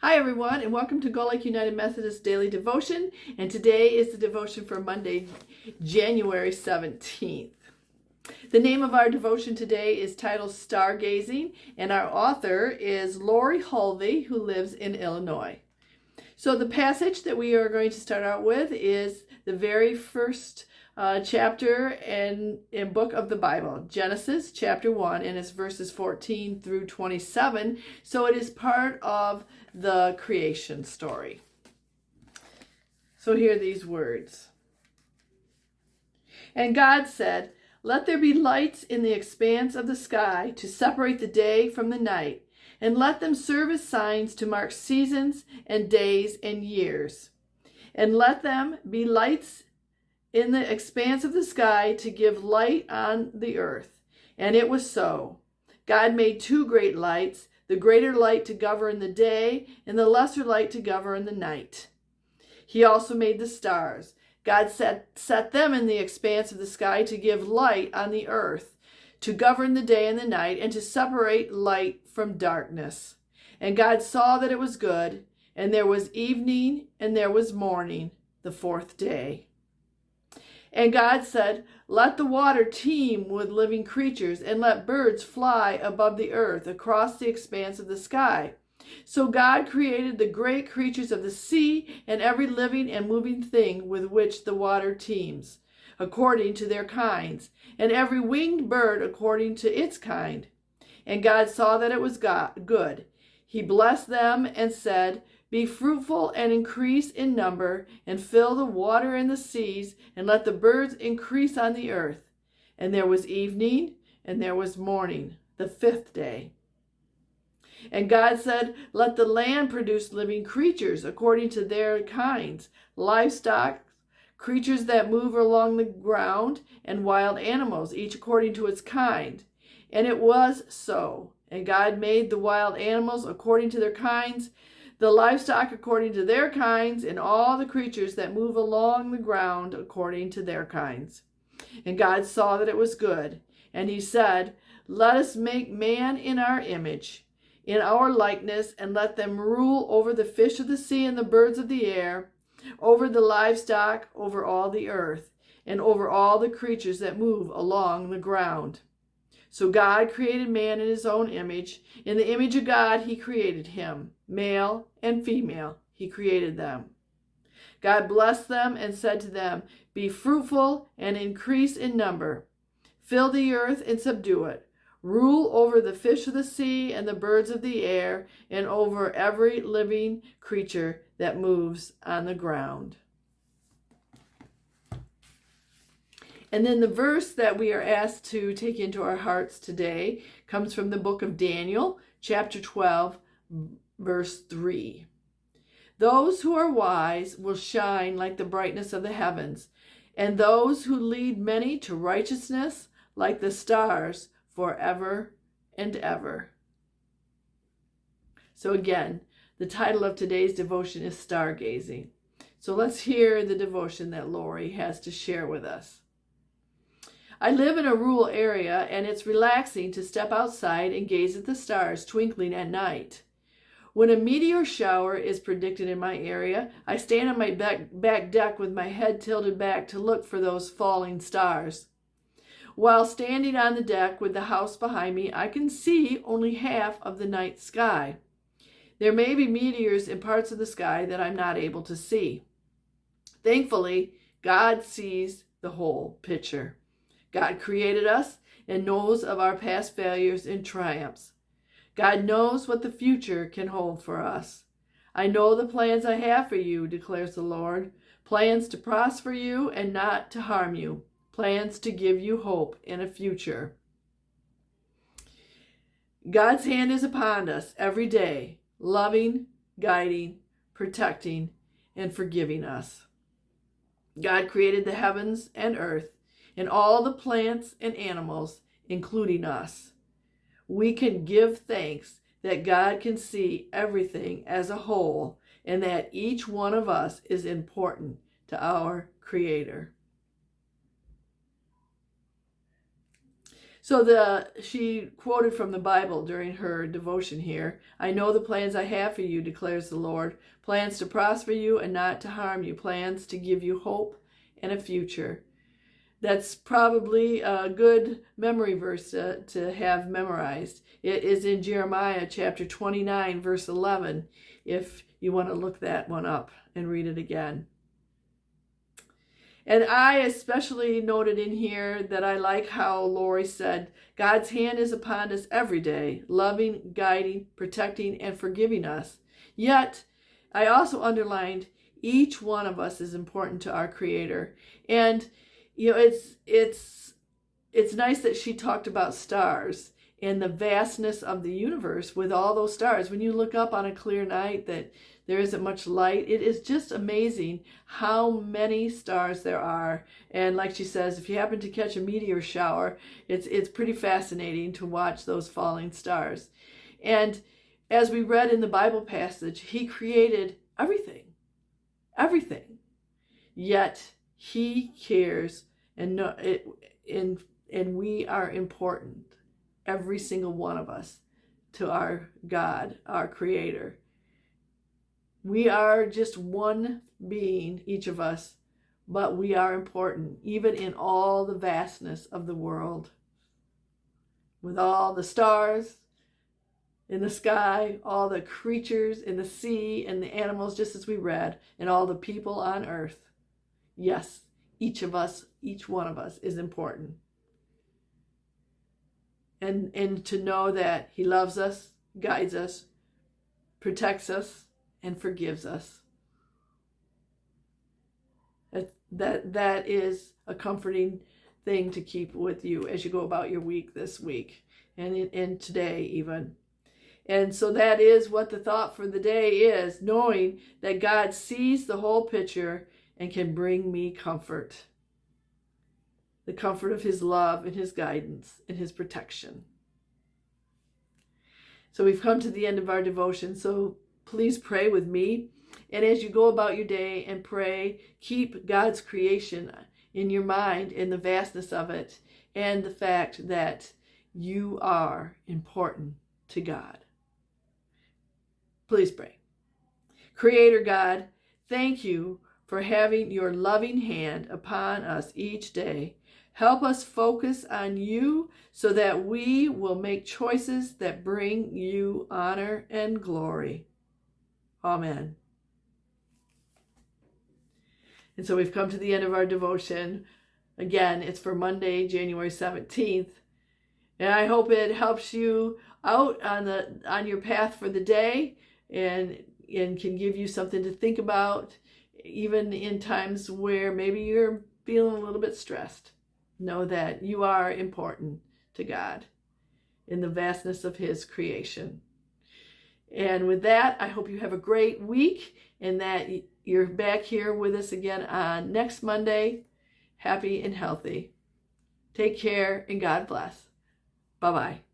Hi everyone, and welcome to Gull Lake United Methodist Daily Devotion, and today is the devotion for Monday, January 17th. The name of our devotion today is titled Stargazing, and our author is Lori Hulvey, who lives in Illinois. So the passage that we are going to start out with is the very first chapter and book of the Bible, Genesis chapter 1, and it's verses 14 through 27. So it is part of the creation story. So hear these words. And God said, "Let there be lights in the expanse of the sky to separate the day from the night, and let them serve as signs to mark seasons and days and years. And let them be lights in the expanse of the sky to give light on the earth." And it was so. God made two great lights, the greater light to govern the day, and the lesser light to govern the night. He also made the stars. God set them in the expanse of the sky to give light on the earth, to govern the day and the night, and to separate light from darkness. And God saw that it was good, and there was evening, and there was morning, the fourth day. And God said, "Let the water teem with living creatures, and let birds fly above the earth across the expanse of the sky." So God created the great creatures of the sea and every living and moving thing with which the water teems, according to their kinds, and every winged bird according to its kind. And God saw that it was good. He blessed them and said, "Be fruitful and increase in number, and fill the water in the seas, and let the birds increase on the earth." And there was evening, and there was morning, the fifth day. And God said, "Let the land produce living creatures according to their kinds, livestock, creatures that move along the ground, and wild animals, each according to its kind." And it was so. And God made the wild animals according to their kinds, the livestock according to their kinds, and all the creatures that move along the ground according to their kinds. And God saw that it was good. And he said, "Let us make man in our image, in our likeness, and let them rule over the fish of the sea and the birds of the air, over the livestock, over all the earth, and over all the creatures that move along the ground." So God created man in his own image. In the image of God he created him. Male and female he created them. God blessed them and said to them, "Be fruitful and increase in number. Fill the earth and subdue it. Rule over the fish of the sea and the birds of the air, and over every living creature that moves on the ground." And then the verse that we are asked to take into our hearts today comes from the book of Daniel, chapter 12, verse 3. "Those who are wise will shine like the brightness of the heavens, and those who lead many to righteousness like the stars forever and ever." So again, the title of today's devotion is Stargazing. So let's hear the devotion that Lori has to share with us. "I live in a rural area, and it's relaxing to step outside and gaze at the stars twinkling at night. When a meteor shower is predicted in my area, I stand on my back deck with my head tilted back to look for those falling stars. While standing on the deck with the house behind me, I can see only half of the night sky. There may be meteors in parts of the sky that I'm not able to see. Thankfully, God sees the whole picture. God created us and knows of our past failures and triumphs. God knows what the future can hold for us. I know the plans I have for you, declares the Lord, plans to prosper you and not to harm you, plans to give you hope in a future." God's hand is upon us every day, loving, guiding, protecting, and forgiving us. God created the heavens and earth, and all the plants and animals, including us. We can give thanks that God can see everything as a whole, and that each one of us is important to our Creator. So she quoted from the Bible during her devotion here. I know the plans I have for you, declares the Lord. Plans to prosper you and not to harm you. Plans to give you hope and a future. That's probably a good memory verse to have memorized. It is in Jeremiah chapter 29, verse 11, if you want to look that one up and read it again. And I especially noted in here that I like how Lori said, God's hand is upon us every day, loving, guiding, protecting, and forgiving us. Yet, I also underlined, each one of us is important to our Creator. And, you know, it's nice that she talked about stars and the vastness of the universe with all those stars. When you look up on a clear night that there isn't much light, it is just amazing how many stars there are. And like she says, if you happen to catch a meteor shower, it's pretty fascinating to watch those falling stars. And as we read in the Bible passage, He created everything. Everything. Yet He cares, and we are important, every single one of us, to our God, our Creator. We are just one being, each of us, but we are important, even in all the vastness of the world. With all the stars in the sky, all the creatures in the sea, and the animals, just as we read, and all the people on earth. Yes, each of us, each one of us is important. And to know that He loves us, guides us, protects us, and forgives us. That is a comforting thing to keep with you as you go about your week this week and today even. And so that is what the thought for the day is, knowing that God sees the whole picture and can bring me comfort. The comfort of His love and His guidance and His protection. So we've come to the end of our devotion. So please pray with me. And as you go about your day and pray, keep God's creation in your mind and the vastness of it and the fact that you are important to God. Please pray. Creator God, thank you for having your loving hand upon us each day. Help us focus on you so that we will make choices that bring you honor and glory. Amen. And so we've come to the end of our devotion. Again, it's for Monday, January 17th. And I hope it helps you out on your path for the day and can give you something to think about, even in times where maybe you're feeling a little bit stressed. Know that you are important to God in the vastness of His creation. And with that, I hope you have a great week and that you're back here with us again on next Monday, happy and healthy. Take care and God bless. Bye-bye.